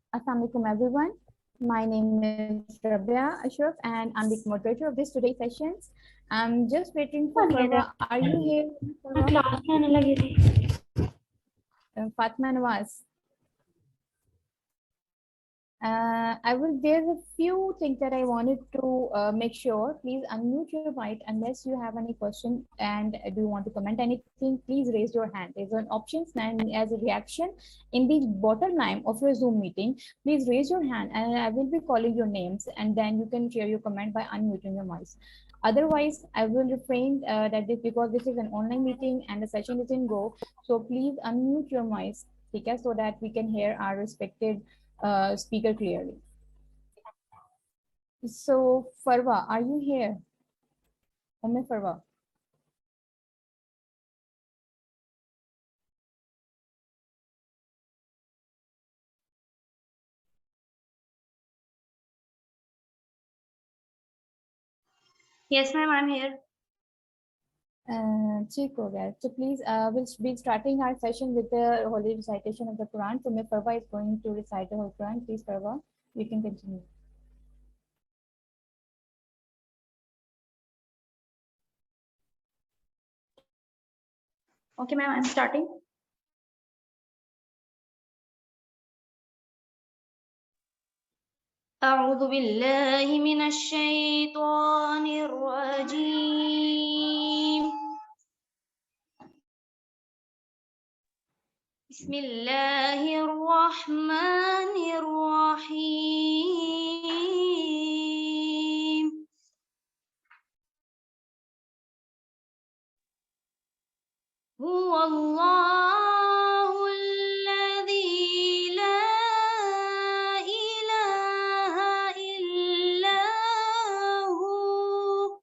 Assalamualaikum everyone. My name is Rabia Ashraf and I'm the moderator of this today's sessions. I'm just waiting for Farwa. Are you here, Farwa? Class में आने लगे थे Fatma Nawaz. There's a few things that I wanted to make sure. Please unmute your mic unless you have any question and do you want to comment anything. Please raise your hand. There's an option and as a reaction in the bottom line of your Zoom meeting. Please raise your hand and I will be calling your names and then you can share your comment by unmuting your mic. Otherwise, I will refrain because this is an online meeting and the session is in go. So please unmute your mics, okay, so that we can hear our respected speaker clearly. So, Farwa, are you here? Farwa. Yes, ma'am, I'm here. So please, we'll be starting our session with the holy recitation of the Quran. So, Farwa is going to recite the whole Quran. Please, Farwa, you can continue. Okay, ma'am, I'm starting. أعوذ بالله من الشيطان الرجيم. بسم الله الرحمن الرحيم. هو الله الذي لا إله إلا هو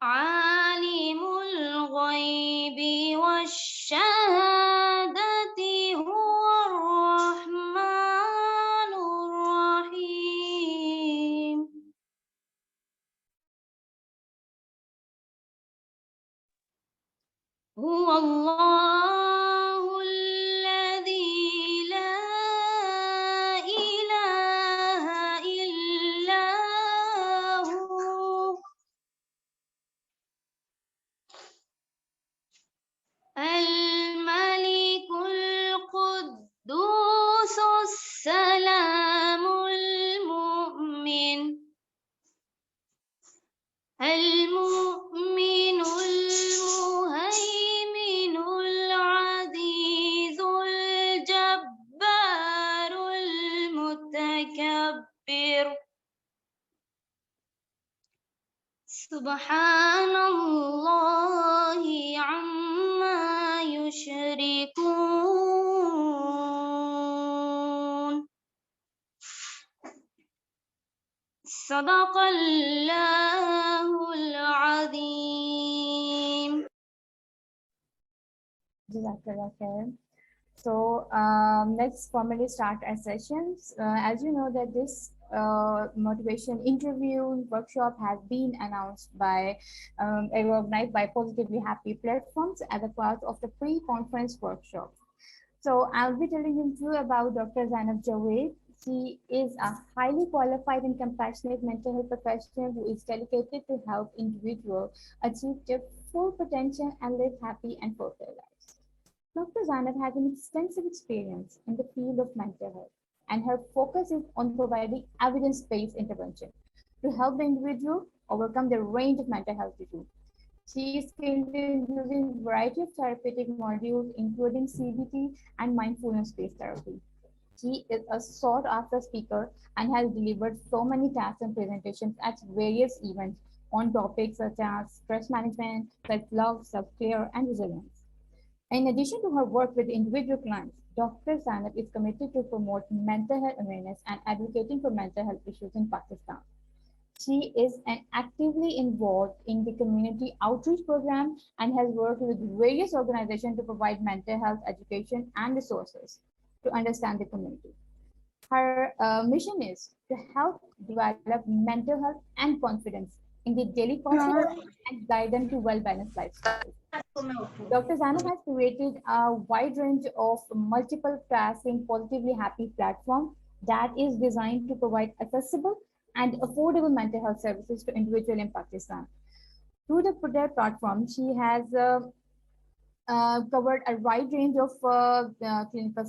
عالم الغيب والشهادة هو الرحمن الرحيم. هو الله الذي لا إله إلا هو الملك القدوس السلام المؤمن المهيمن العزيز الجبار المتكبر سبحان الله عما يشركون. صدق الله العظيم. So let's formally start our sessions. As you know that this motivation interview workshop has been announced by organized by Positively Happy platforms as a part of the pre-conference workshop. So I'll be telling you about Dr. Zainab Javed. She is a highly qualified and compassionate mental health professional who is dedicated to help individuals achieve their full potential and live happy and fulfilled lives. Dr. Zainab has an extensive experience in the field of mental health, and her focus is on providing evidence-based intervention to help the individual overcome the range of mental health issues. She is skilled in using a variety of therapeutic modules, including CBT and mindfulness-based therapy. She is a sought-after speaker and has delivered so many talks and presentations at various events on topics such as stress management, self-love, self-care, and resilience. In addition to her work with individual clients, Dr. Zainab is committed to promote mental health awareness and advocating for mental health issues in Pakistan. She is actively involved in the community outreach program and has worked with various organizations to provide mental health education and resources to understand the community. Her mission is to help develop mental health and confidence in the daily process and guide them to well-balanced lifestyles. Dr. Zainab has created a wide range of multiple tasking positively happy platform that is designed to provide accessible and affordable mental health services to individuals in Pakistan. Through their platform, she has covered a wide range of clinical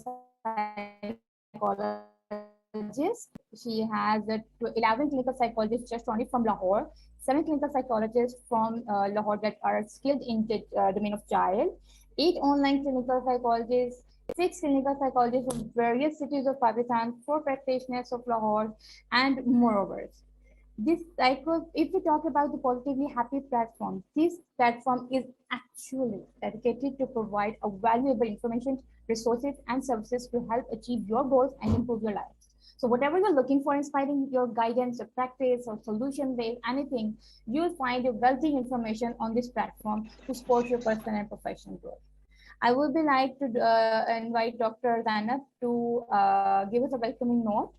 psychologists. She has 11 clinical psychologists just only from Lahore, 7 clinical psychologists from Lahore that are skilled in the domain of child, 8 online clinical psychologists, 6 clinical psychologists from various cities of Pakistan, 4 practitioners of Lahore, and moreover. This cycle, if we talk about the positively happy platform, this platform is actually dedicated to provide a valuable information, resources, and services to help achieve your goals and improve your life. So whatever you're looking for, inspiring your guidance or practice or solution based anything, you'll find a wealthy information on this platform to support your personal and professional growth. I would be like to invite Dr. Zainab to give us a welcoming note.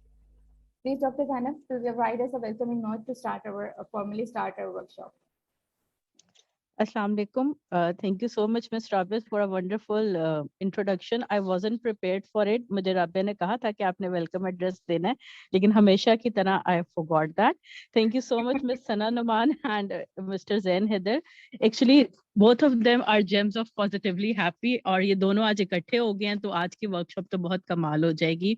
Please, Dr. Zainab, to provide us a welcoming note to start our formally start our workshop. Assalamu alaikum. Thank you so much, Ms. Roberts, for a wonderful introduction. I wasn't prepared for it. मुझे राबिया ने कहा था कि आपने welcome address देना है, लेकिन हमेशा की तरह I forgot that. Thank you so much, Ms. Sana Numan and Mr. Zain Haider. Actually, both of them are gems of positively happy. और ये दोनों आज इकट्ठे हो गए हैं, तो आज की workshop तो बहुत कमाल हो जाएगी.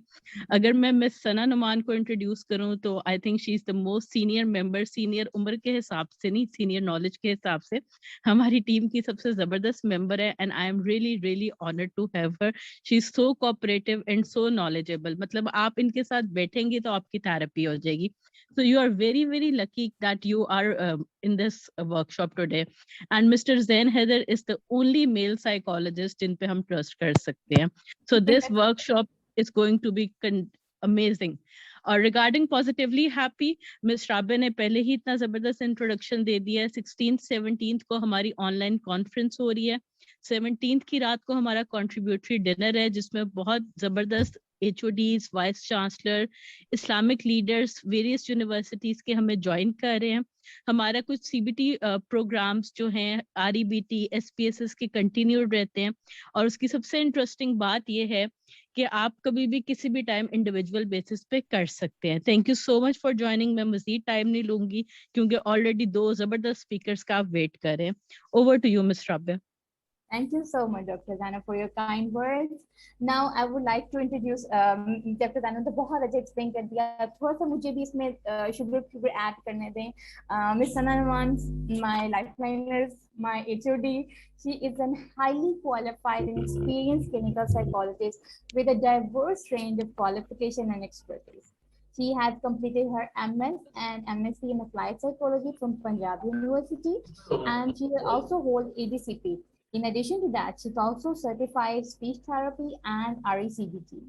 अगर मैं Ms. Sana Numan को introduce करूँ, तो I think she is the most senior member, senior उम्र के हिसाब से नहीं, senior knowledge के हिसाब से हमारी टीम की सबसे जबरदस्त मेंबर है and I am really really honoured to have her. She is so cooperative and so knowledgeable. मतलब आप इनके साथ बैठेंगे तो आपकी थेरेपी हो जाएगी. So you are very, very lucky that you are in this workshop today. And Mr. Zain Haider is the only male psychologist जिन पे हम trust कर सकते हैं. So this workshop is going to be amazing. और regarding positively happy, miss Rabe ने पहले ही इतना जबरदस्त इंट्रोडक्शन दे दिया है. 16th 17th को हमारी ऑनलाइन कॉन्फ्रेंस हो रही है. 17th की रात को हमारा कंट्रीब्यूटरी डिनर है, जिसमें बहुत जबरदस्त HODs, vice chancellor, Islamic leaders, various universities के हमें ज्वाइन कर रहे हैं. हमारा कुछ CBT प्रोग्राम्स जो हैं REBT, SPSS के कंटिन्यूड रहते हैं. और उसकी सबसे इंटरेस्टिंग बात ये है कि आप कभी भी किसी भी टाइम इंडिविजुअल बेसिस पे कर सकते हैं. Thank you so much for joining. मैं मजीद टाइम नहीं लूंगी क्योंकि ऑलरेडी 2 जबरदस्त स्पीकर्स का आप वेट कर रहे हैं. Over to you miss Rabia. Thank you so much, Dr. Zainab, for your kind words. Now, I would like to introduce Dr. Zainab ने बहुत अच्छा explain कर दिया. थोड़ा सा मुझे भी इसमें sugar add करने दें. Miss Sana Numan, my lifeliners, my HOD, she is a highly qualified and experienced clinical psychologist with a diverse range of qualification and expertise. She has completed her MS and MSc in Applied Psychology from Punjab University, and she also holds ADCP. In addition to that, she's also certified speech therapy and RECBT.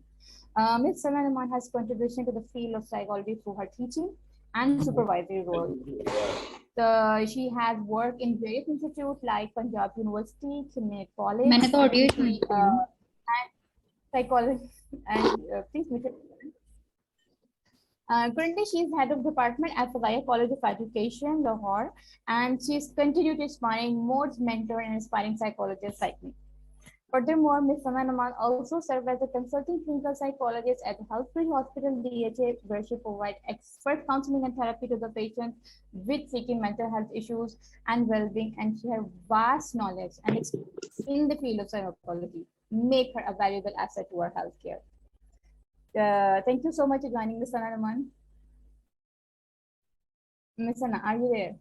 Ms. Sana Numan has contribution to the field of psychology through her teaching and supervisory role. She has worked in various institutes like Punjab University, Trinity College, and psychology. And please, currently, she is head of department at Fadaya College of Education, Lahore, and she is continued inspiring more mentor and inspiring psychologists like me. Furthermore, Ms. Sana Numan also serves as a consulting clinical psychologist at Healthfield Hospital, DHA, where she provides expert counseling and therapy to the patients with seeking mental health issues and well-being, and she has vast knowledge and experience in the field of psychology, make her a valuable asset to our healthcare. Thank you so much for joining, Ms. Sana Numan. Ms. Sana, are you there?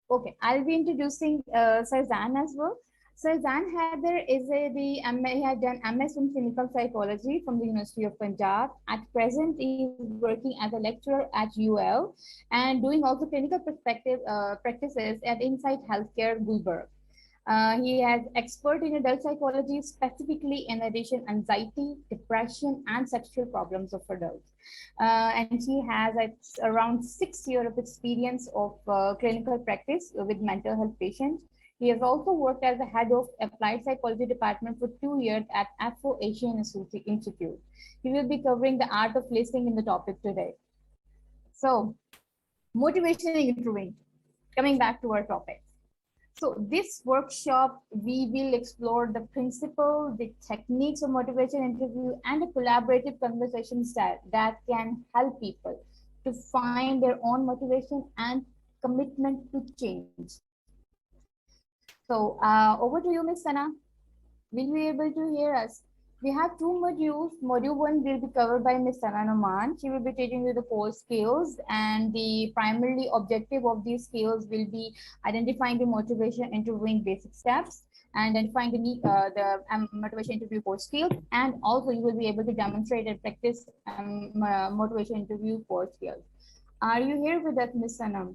Okay, I'll be introducing Sir Zan as well. Sir Zan Haider is he had done MS in clinical psychology from the University of Punjab. At present, he is working as a lecturer at UL and doing also clinical perspective practices at Insight Healthcare, Gulberg. He has expert in adult psychology, specifically in addition anxiety, depression, and sexual problems of adults. And he has around 6 years of experience of clinical practice with mental health patients. He has also worked as the head of applied psychology department for 2 years at Afro-Asian Institute. He will be covering the art of listening in the topic today. So, motivation and improving. Coming back to our topic. So this workshop, we will explore the principle, the techniques of motivation interview, and a collaborative conversation style that can help people to find their own motivation and commitment to change. So over to you, Ms. Sana. Will you be able to hear us? We have two modules. Module 1 will be covered by Ms. Sana Noman. She will be teaching you the core skills, and the primarily objective of these skills will be identifying the motivation interviewing basic steps, and identifying the motivation interview core skills, and also you will be able to demonstrate and practice motivation interview core skills. Are you here with us, Ms. Sana?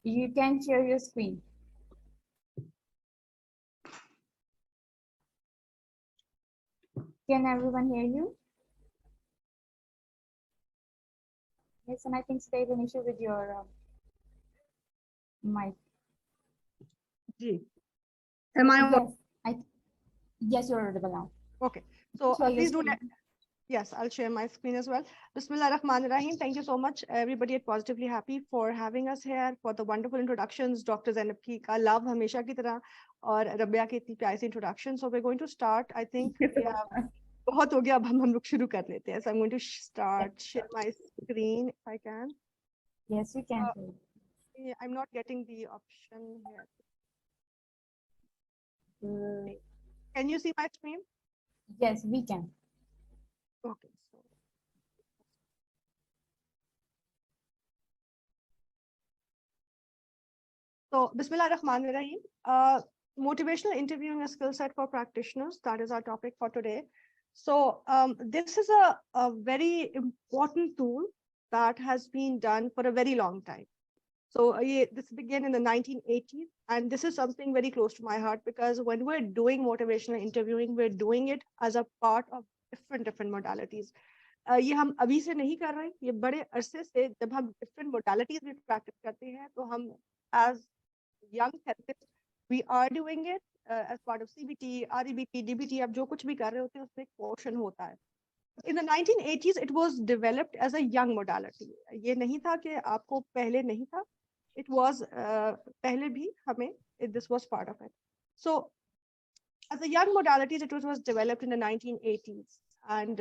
You can share your screen. Can everyone hear you? Yes, and I think there's an issue with your mic. Am I Yes, yes, you're audible now. okay? So Share your please do screen. that. Yes, I'll share my screen as well. Bismillah ar-Rahman ar-Rahim. Thank you so much, everybody at Positively Happy, for having us here, for the wonderful introductions. Dr. Zainab ki ka love hamesha ki tarah, और Rabia की इतनी प्यारी सी introduction. So we're going to start. I think we have बहुत हो गया, अब हम लोग शुरू कर लेते हैं. So I'm going to start share my screen if I can. Yes, we can. Yeah, I'm not getting the option here. Can you see my screen? Yes, we can. Okay. So Bismillah ar-Rahman ar-Rahim. Motivational interviewing a skill set for practitioners. That is our topic for today. So this is a very important tool that has been done for a very long time. So this began in the 1980s, and this is something very close to my heart, because when we're doing motivational interviewing, we're doing it as a part of different modalities. ये हम अभी से नहीं कर रहे हैं, ये बड़े अरसे से जब हम different modalities में practice करते हैं, तो हम as young therapists, we are doing it as part of CBT, REBT, DBT, आप जो कुछ भी कर रहे होते हैं, उसमें एक portion होता है. In the 1980s, it was developed as a young modality. ये नहीं था कि आपको पहले नहीं था. It was पहले भी हमें this was part of it. So as a young modality, it was developed in the 1980s, and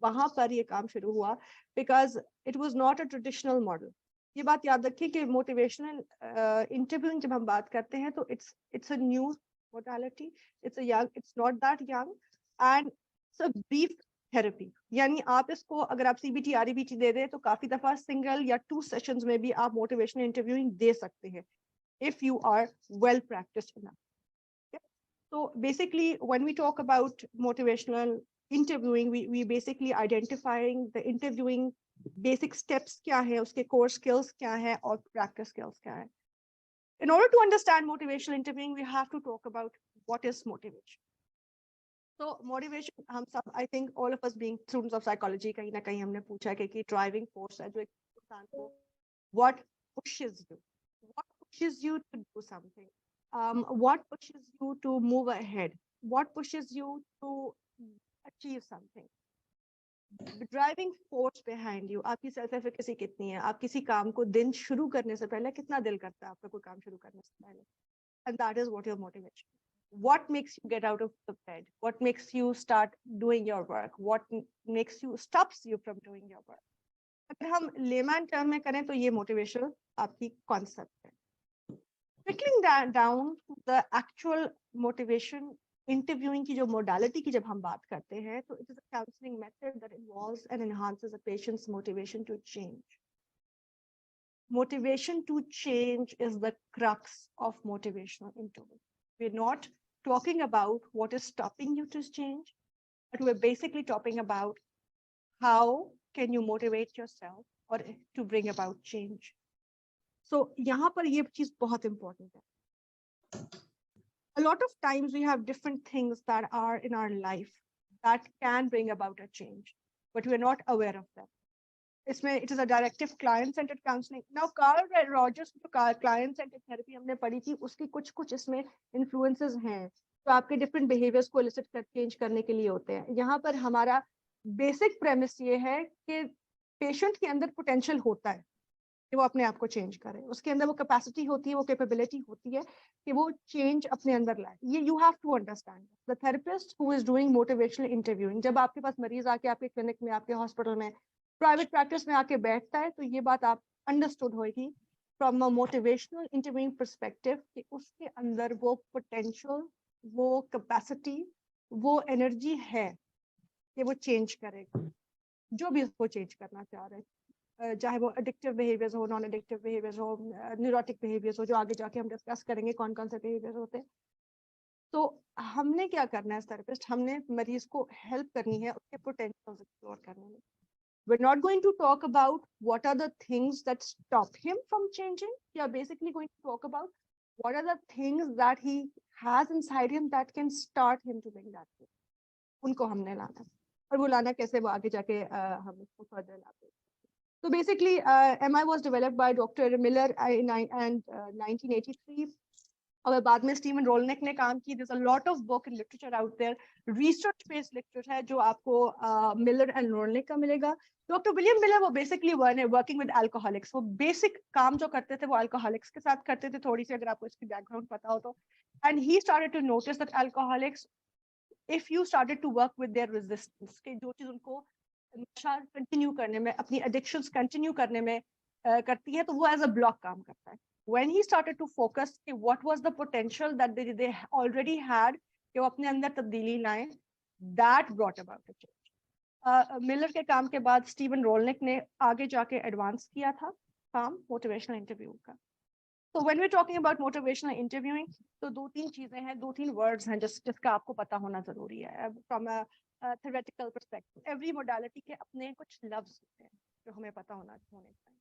वहाँ पर ये काम शुरू हुआ because it was not a traditional model. ये बात याद रखिए कि motivational interviewing जब हम बात करते हैं तो it's a new modality. It's not that young, and it's a brief therapy. यानी आप इसको अगर आप CBT REBT दे दें तो काफी दफा single या 2 sessions में भी आप motivational interviewing दे सकते हैं if you are well practiced enough. Okay? So basically when we talk about motivational interviewing, we basically identifying the interviewing basic steps क्या है, उसके core skills क्या है और practice skills क्या है. In order to understand motivational interviewing, we have to talk about what is motivation. So motivation, हम सब, I think all of us being students of psychology, कहीं ना कहीं हमने पूछा है कि driving force है जो एक इंसान को what pushes you to do something, what pushes you to move ahead, what pushes you to achieve something. The driving force behind you, आपकी self efficacy कितनी है, आप किसी काम को दिन शुरू करने से पहले कितना दिल करता है आपका कोई काम शुरू करने से पहले, and that is what your motivation. What makes you get out of the bed? What makes you start doing your work? What stops you from doing your work? अगर हम layman term में करें तो ये motivational आपकी concept है. Trickling that down to the actual motivation interviewing की जो modality की जब हम बात करते हैं तो it is a counseling method that involves and enhances a patient's motivation to change. Motivation to change is the crux of motivational interviewing. We're not talking about what is stopping you to change, but we're basically talking about how can you motivate yourself or to bring about change. So यहाँ पर ये चीज बहुत important है. A lot of times we have different things that are in our life that can bring about a change, but we're not aware of them. It is a directive client-centered counseling. Now, Carl Rogers जो client-centered therapy हमने पढ़ी थी, उसकी कुछ इसमें influences हैं, तो आपके different behaviors को elicit change करने के लिए होते हैं. यहाँ पर हमारा basic premise ये है कि patient के अंदर potential होता है. कि वो अपने आप को चेंज करे, उसके अंदर वो कैपेसिटी होती है, वो कैपेबिलिटी होती है कि वो चेंज अपने अंदर लाए। ये you have to understand. The therapist who is doing motivational interviewing, जब आपके पास मरीज आके आपके क्लिनिक में, आपके हॉस्पिटल में, प्राइवेट प्रैक्टिस में आके बैठता है, तो ये बात आप अंडरस्टूड होगी from a motivational interviewing perspective कि उसके अंदर वो पोटेंशियल, वो कैपेसिटी, वो एनर्जी है कि वो चेंज करेगा जो भी उसको चेंज करना चाह रहे हैं, चाहे वो एडिक्टिव बिहेवियर्स हो, नॉन एडिक्टिव बिहेवियर्स हो, न्यूरोटिक बिहेवियर्स हो, जो आगे जाके हम डिस्कस करेंगे कौन कौन से बिहेवियर्स होते हैं। तो हमने क्या करना है थेरेपिस्ट, हमने मरीज को हेल्प करनी है उसके पोटेंशियल एक्सप्लोर करने में। We're not going to talk about what are the things that stop him from changing. We are basically going to talk about what are the things that he has inside him that can start him to make that change. उनको हमने लाना है, और वो लाना कैसे, वो आगे जाके हम इसको फर्दर लाते हैं। So basically, MI was developed by Dr. Miller in 1983. और बाद में स्टीवन रोलनिक ने काम की। There's a lot of book and literature out there, research based literature है जो आपको मिलर एंड रोलनिक का मिलेगा। डॉक्टर विलियम मिलर वो बेसिकली वर्किंग विद अल्कोहलिक्स, वो बेसिक काम जो करते थे वो अल्कोहलिक्स के साथ करते थे, थोड़ी सी अगर आपको इसकी बैकग्राउंड पता हो तो। And he started to notice that alcoholics, if you started to work with their resistance, कि जो चीज उनको नशा कंटिन्यू करने में, अपनी एडिक्शंस कंटिन्यू करने में करती है, तो वो एज अ ब्लॉक काम करता है। When he started to focus what was the potential that they already had, कि वो अपने अंदर तब्दीली लाएं, that brought about a change. Miller के काम के बाद स्टीवन रोलनिक ने आगे जाके एडवांस किया था काम मोटिवेशनल इंटरव्यू का। So when we're talking about motivational interviewing, तो दो तीन चीजें हैं, दो तीन वर्ड्स हैं जिसका आपको पता होना जरूरी है। From a theoretical perspective, every modality के अपने कुछ लफ्ज होते हैं जो हमें पता होने चाहिए।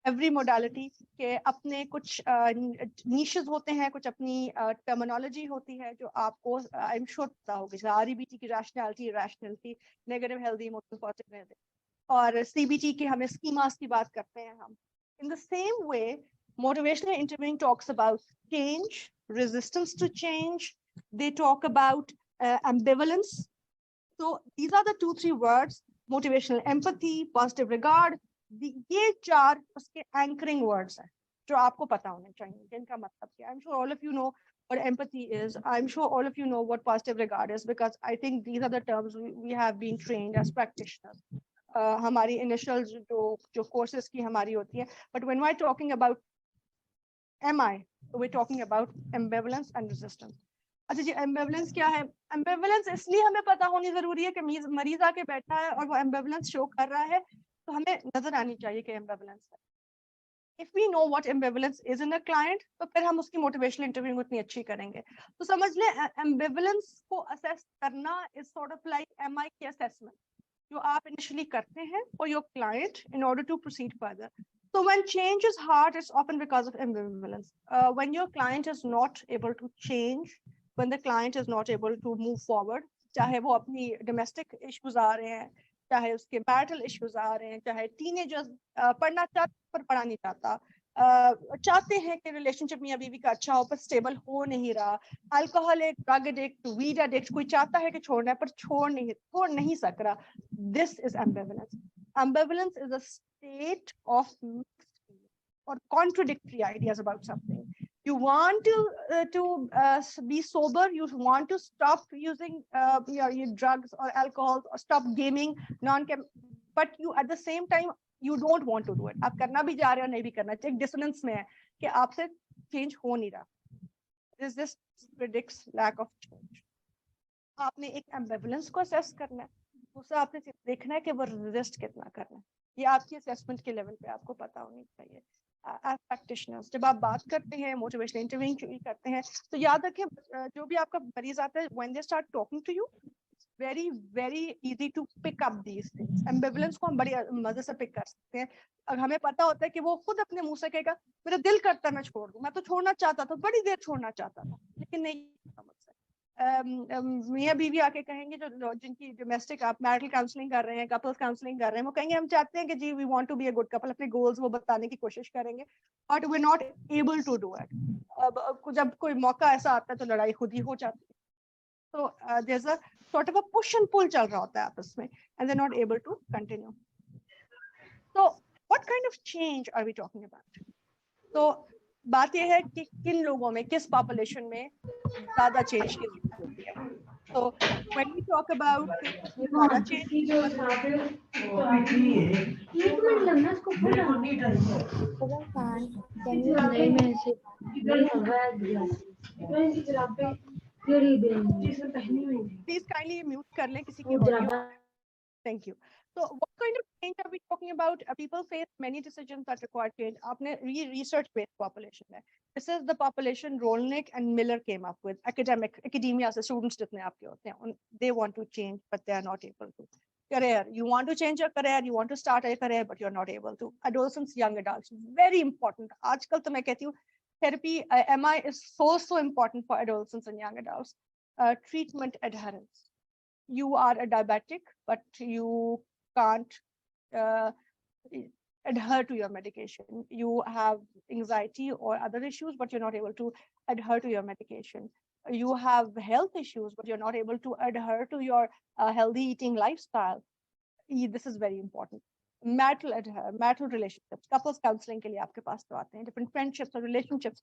एवरी मोडालिटी के अपने कुछ नीशेस होते हैं, कुछ अपनी टर्मिनोलॉजी होती है जो आपको आई एम श्योर पता होगी। REBT की rationality, rationality, negative, healthy, emotional, positive, और CBT की हमें स्कीमास की बात करते हैं हम। In the same way motivational interviewing talks about change, resistance to change, they talk about ambivalence. So these are the 2-3 words: motivational empathy, positive regard. ये चार उसके anchoring words हैं जो आपको पता होने चाहिए, जिनका मतलब क्या है। I'm sure all of you know what empathy is. I'm sure all of you know what positive regard is, because I think these are the terms we have been trained as practitioners. हमारी initial जो courses की हमारी होती है. But when we're talking about MI, we're talking about ambivalence and resistance. अच्छा जी, एम्बिवलेंस क्या है? एम्बिवलेंस इसलिए हमें पता होनी जरूरी है कि मरीज आके बैठा है और वो एम्बिवलेंस शो कर रहा है, तो हमें नजर आनी चाहिए कि एम्बिवलेंस है। If we know what ambivalence is in a client, तो फिर हम उसकी मोटिवेशनल इंटरव्यूइंग उतनी अच्छी करेंगे। तो समझ ले, एम्बिवलेंस को असेस करना is sort of like MI की असेसमेंट जो आप इनिशियली करते हैं for your client in order to proceed further. So when change is hard, it's often because of ambivalence. When your client is not able to change, when the client is not able to move forward, चाहे वो अपनी domestic issues आ रहे हैं, चाहे उसके marital issues आ रहे हैं, चाहे teenagers पढ़ना चाहते पर पढ़ा नहीं चाहता, चाहते हैं कि relationship में अभी भी का अच्छा हो पर stable हो नहीं रहा, alcoholic, drug addict, weed addict, कोई चाहता है कि छोड़ना है पर छोड़ नहीं सक रहा. This is ambivalence. Ambivalence is a state of mixed or contradictory ideas about something. You want to be sober, you want to stop using your drugs or alcohol, or stop gaming, but you at the same time you don't want to do it. आप करना भी जा रहे हो, नहीं भी करना चाहिए, dissonance में है कि आपसे change हो नहीं रहा. This predicts lack of change. आपने एक ambivalence को assess करना है, दूसरा आपने देखना है कि वो resist कितना करना है. ये आपकी assessment के level पे आपको पता होनी चाहिए. As practitioners, जब आप बात करते हैं, motivational interviewing करते हैं, तो याद रखें जो भी आपका मरीज आता है, when they start talking to you, very easy to pick up these things. Ambivalence को हम बड़ी मजे से pick कर सकते हैं. अगर हमें पता होता है कि वो खुद अपने मुंह से कहेगा मेरा दिल करता है मैं छोड़ दूं, मैं तो छोड़ना चाहता था, बड़ी देर छोड़ना चाहता था, लेकिन नहीं मुझसे. मियां बीवी आके कहेंगे, जो जिनकी डोमेस्टिक आप मैरिटल काउंसलिंग कर रहे हैं, कपल्स काउंसलिंग कर रहे हैं, वो कहेंगे हम चाहते हैं कि जी we want to be a good couple, अपने गोल्स वो बताने की कोशिश करेंगे, but we not able to do it. जब कोई मौका ऐसा आता है तो लड़ाई खुद ही हो जाती है. तो there is a sort of a push and pull चल रहा होता है आपस में, and they are not able to continue. तो what kind of change are we talking about? So बात ये है कि किन लोगों में, किस पॉपुलेशन में ज्यादा चेंज की जरूरत होती है. So when we talk about ज्यादा change, can you please kindly mute कर लें किसी की audio. Thank you. So what kind of change are we talking about? People face many decisions that require change. आपने research based population है. This is the population Rolnick and Miller came up with. Academia से students जितने आपके होते हैं, they want to change but they are not able to. Career, you want to change your career, you want to start a career but you're not able to. Adolescents, young adults, very important. आजकल तो मैं कहती हूँ therapy, MI is so important for adolescents and young adults. Treatment adherence. You are a diabetic, but you can't adhere to your medication. You have anxiety or other issues, but you're not able to adhere to your medication. You have health issues, but you're not able to adhere to your healthy eating lifestyle. This is very important. Marital relationships, couples counseling के लिए आपके पास तो आते हैं, different friendships or relationships.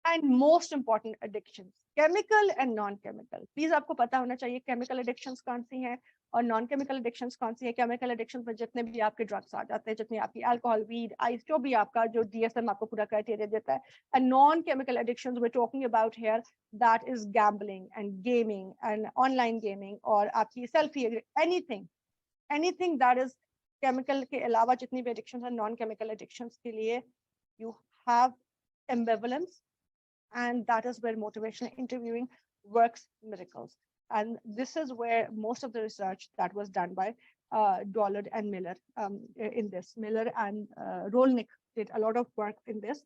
And most important, addictions, chemical and non-chemical. Please आपको पता होना चाहिए chemical addictions कौन सी हैं और non-chemical addictions कौन सी है. Chemical addictions में जितने भी आपके drugs आ जाते हैं, जितनी आपकी alcohol, weed, ice, जो भी आपका जो DSM आपको पूरा criteria देता है. And non-chemical addictions we're talking about here, that is gambling and gaming and online gaming और आपकी selfie, anything that is chemical के अलावा जितनी भी addictions हैं, non-chemical addictions के लिए you have ambivalence. And that is where motivational interviewing works miracles. And this is where most of the research that was done by Dollard and Miller in this. Miller and Rolnick did a lot of work in this.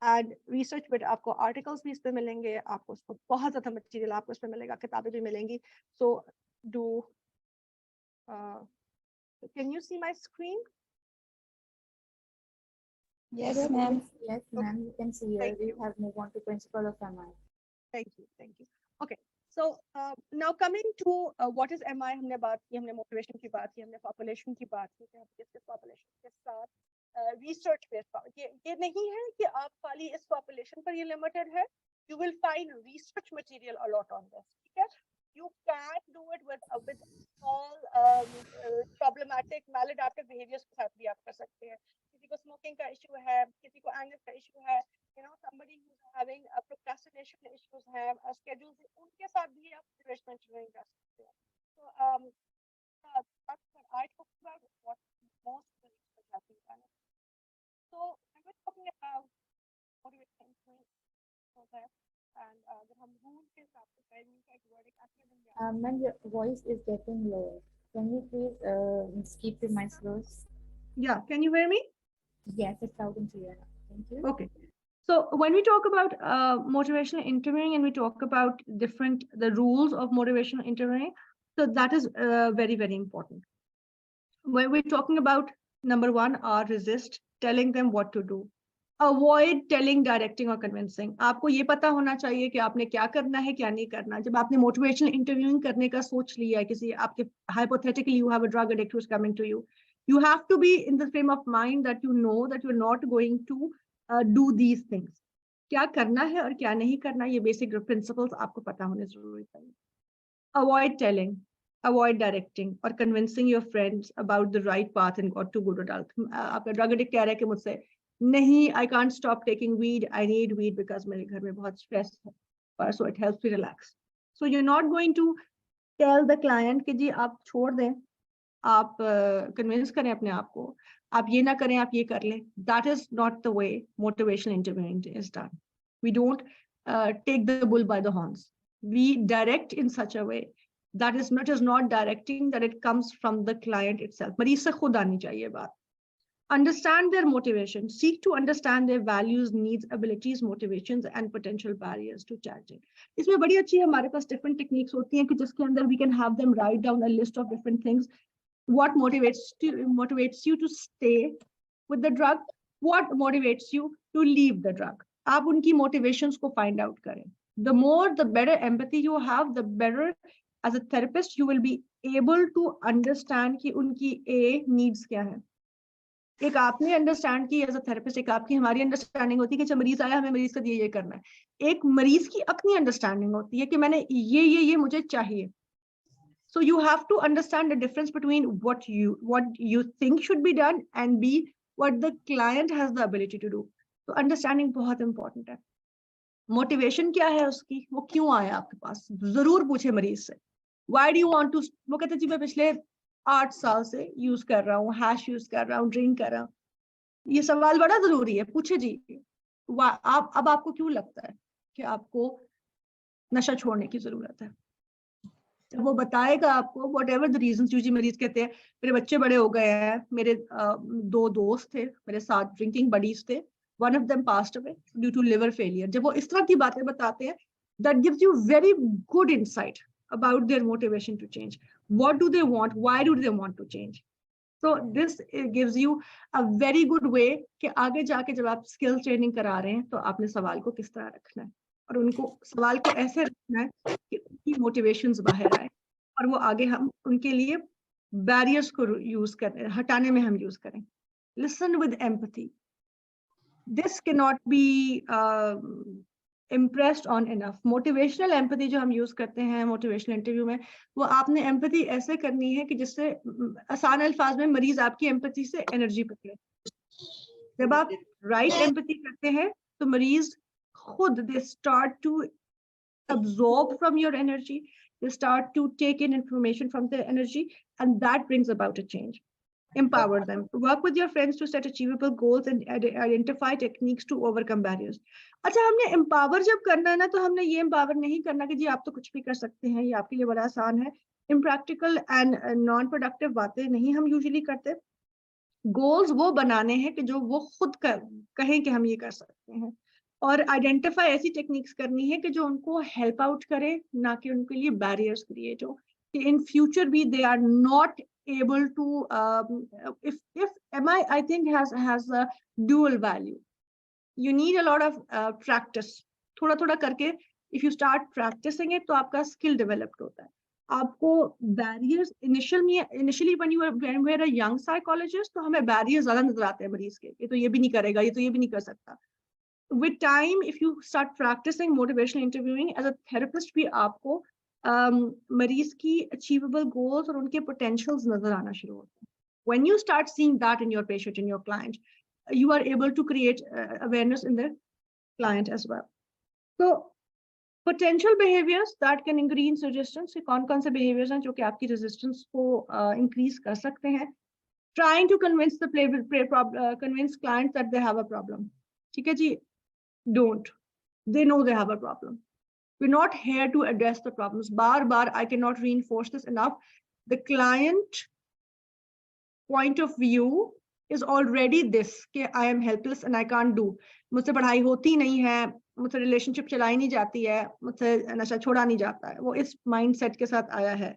And research with आपको articles भी इस पे मिलेंगे, आपको उसको बहुत ज़्यादा material आपको इस पे मिलेगा, किताबें भी मिलेंगी. So can you see my screen? Yes, ma'am. Yes, ma'am. You can see here. Thank We you. have moved on to principle of MI. Thank you. Okay. So now coming to what is MI, हमने बात की, हमने motivation की बात की, हमने population की बात की, हम किस population के साथ research based. ये नहीं है कि आप खाली इस population पर ये limited है. You will find research material a lot on this. ठीक है? You can't do it with all problematic maladaptive behaviors के साथ भी आप कर सकते हैं. किसी को smoking का issue है, किसी को anger का issue है, somebody who's having a procrastination issues have a schedule, उनके साथ भी आप motivational interviewing कर सकते हैं. So that's what I talked about, what most of the research has been done. So when we're talking about motivational interviewing, and जब हम rule के हिसाब से करेंगे का एक word एक acronym. Ma'am, your voice is getting low. Can you please keep your mic close? Yeah, can you hear me? Yes, it's loud and clear. Thank you. Okay. So when we talk about motivational interviewing and we talk about the rules of motivational interviewing, so that is very, very important. When we're talking about number one, resist telling them what to do. Avoid telling, directing or convincing. आपको ये पता होना चाहिए कि आपने क्या करना है, क्या नहीं करना. जब आपने motivational interviewing करने का सोच लिया है, किसी आपके hypothetically you have a drug addict who's coming to you, you have to be in the frame of mind that you know that you're not going to do these things. क्या करना है और क्या नहीं करना, ये basic principles आपको पता होने जरूरी चाहिए. Avoid telling, avoid directing or convincing your friends about the right path and got to good adult. आपका drug addict कह रहा है कि मुझसे नहीं, I can't stop taking weed. I need weed because मेरे घर में बहुत stress है, so it helps me relax. So you're not going to tell the client कि जी आप छोड़ दें, आप convince करें अपने आप को, आप ये ना करें, आप ये कर लें. That is not the way motivational interviewing is done. We don't take the bull by the horns. We direct in such a way that is not directing, that it comes from the client itself. मरीज से खुद आनी चाहिए बात. Understand their motivation. Seek to understand their values, needs, abilities, motivations, and potential barriers to changing. इसमें बड़ी अच्छी हमारे पास different techniques होती हैं कि जिसके अंदर we can have them write down a list of different things. What motivates you to stay with the drug? What motivates you to leave the drug? आप उनकी motivations को find out करें. The more, the better empathy you have, the better as a therapist you will be able to understand कि उनकी needs क्या है. एक आपने अंडरस्टैंड की एज अ थेरेपिस्ट, एक आपकी हमारी अंडरस्टैंडिंग होती है कि अच्छा मरीज आया, हमें मरीज का ये करना है। एक मरीज की अपनी अंडरस्टैंडिंग होती है कि मैंने ये मुझे चाहिए। So you have to understand the difference between what you think should be done and B, what the client has the ability to do. So understanding बहुत important है। मोटिवेशन क्या है उसकी, वो क्यों आया आपके पास, जरूर पूछे मरीज से। Why do you want to, वो कहते जी मैं पिछले 8 साल से यूज कर रहा हूँ, हैश यूज कर रहा हूँ, ड्रिंक कर रहा हूँ। ये सवाल बड़ा जरूरी है, पूछे जी आप अब आपको क्यों लगता है कि आपको नशा छोड़ने की जरूरत है। जब वो बताएगा आपको whatever the reason, usually मरीज कहते हैं मेरे बच्चे बड़े हो गए हैं, मेरे 2 दोस्त थे मेरे साथ ड्रिंकिंग बडीज थे, one of them passed away due to liver failure. जब वो इस तरह की बातें बताते हैं, that gives you very good insight about their motivation to change, what do they want, why do they want to change. So this gives you a very good way कि आगे जाके जब आप स्किल ट्रेनिंग करा रहे हैं तो आपने सवाल को किस तरह रखना है, और उनको सवाल को ऐसे रखना है कि उनकी मोटिवेशंस बाहर आए और वो आगे हम उनके लिए बैरियर्स को यूज करें, हटाने में हम यूज करें। Listen with empathy, this can not be impressed on enough. Motivational empathy जो हम यूज करते हैं मोटिवेशनल इंटरव्यू में, वो आपने एम्पैथी ऐसे करनी है कि जिससे आसान अल्फाज में मरीज आपकी एम्पैथी से एनर्जी पकड़े। जब आप राइट एम्पैथी करते हैं तो मरीज खुद they start to absorb from your energy, they start to take in information from their energy, and that brings about a change. Empower them, work with your friends to set achievable goals and identify techniques to overcome barriers. अच्छा, हमने empower जब करना है ना, तो हमने ये empower नहीं करना कि जी आप तो कुछ भी कर सकते हैं, ये आपके लिए बड़ा आसान है। impractical and non productive बातें नहीं हम usually करते। गोल्स वो बनाने हैं कि जो वो खुद कहें कि हम ये कर सकते हैं, और आइडेंटिफाई ऐसी टेक्निक्स करनी है कि जो उनको हेल्प आउट करे, ना कि उनके लिए बैरियर्स क्रिएट हो कि इन फ्यूचर भी they are not able to if MI I think has a dual value. You need a lot of practice. थोड़ा थोड़ा करके if you start practicing it तो आपका skill developed होता है। आपको barriers initially when we are a young psychologist तो हमें barriers ज्यादा नजर आते हैं मरीज के, ये तो ये भी नहीं करेगा, ये तो ये भी नहीं कर सकता। With time if you start practicing motivational interviewing as a therapist भी आपको मरीज की achievable goals और उनके potentials नजर आना शुरू होते हैं। When you start seeing that in your patient, in your client, you are able to create awareness in the client as well. So potential behaviors that can increase resistance, कौन-कौन से behaviors हैं जो कि आपकी resistance को increase कर सकते हैं। Trying to convince convince clients that they have a problem. ठीक है जी, don't. They know they have a problem. We're not here to address the problems. बार-बार I cannot reinforce this enough. The client point of view is already this कि I am helpless and I can't do. मुझसे पढ़ाई होती नहीं है, मुझसे relationship चलाई नहीं जाती है, मुझसे नशा छोड़ा नहीं जाता है, वो इस माइंडसेट के साथ आया है।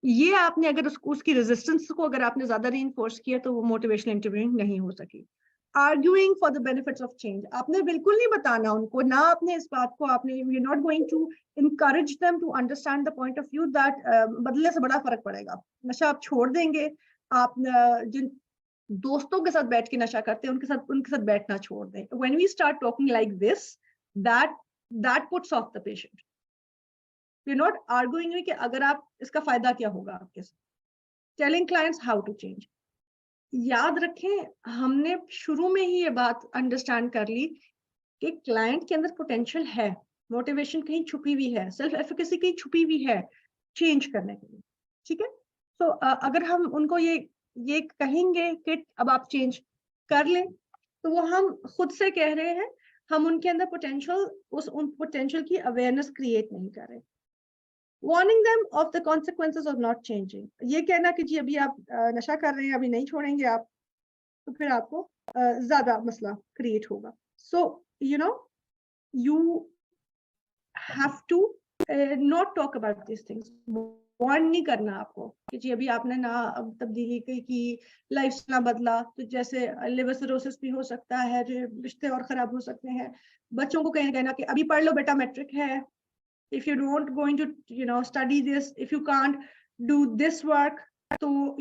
ये आपने अगर उसकी रेजिस्टेंस को अगर आपने ज्यादा रीइंफोर्स किया तो वो मोटिवेशनल इंटरव्यूइंग नहीं हो सकी। Arguing for the benefits of change, आपने बिल्कुल नहीं बताना उनको, ना आपने इस बात को आपने you're not going to encourage them to understand the point of view that बदलने से बड़ा फर्क पड़ेगा, नशा आप छोड़ देंगे, आप जिन दोस्तों के साथ बैठ के नशा करते हैं उनके साथ बैठना छोड़ दें। When we start talking like this, that puts off the patient. We're not arguing कि अगर आप इसका फायदा क्या होगा आपके साथ। Telling clients how to change. याद रखें, हमने शुरू में ही ये बात अंडरस्टैंड कर ली कि क्लाइंट के अंदर पोटेंशियल है, मोटिवेशन कहीं छुपी हुई है, सेल्फ एफिकेसी कहीं छुपी हुई है चेंज करने के लिए। ठीक है, तो अगर हम उनको ये कहेंगे कि अब आप चेंज कर लें, तो वो हम खुद से कह रहे हैं, हम उनके अंदर उन पोटेंशियल की अवेयरनेस क्रिएट नहीं कर रहे। Warning them of the consequences of not changing. ये कहना कि जी अभी आप नशा कर रहे हैं, अभी नहीं छोड़ेंगे आप, तो फिर आपको ज्यादा मसला क्रिएट होगा। So you know, you have to not talk about these things. Warn नहीं करना आपको कि जी अभी आपने ना तब्दीली की, लाइफ ना बदला तो जैसे लिवर सिरोसिस भी हो सकता है, रिश्ते और खराब हो सकते हैं। बच्चों को कहना कि अभी पढ़ लो बेटा, मैट्रिक है, if you don't going to study this, if you can't do this work, तो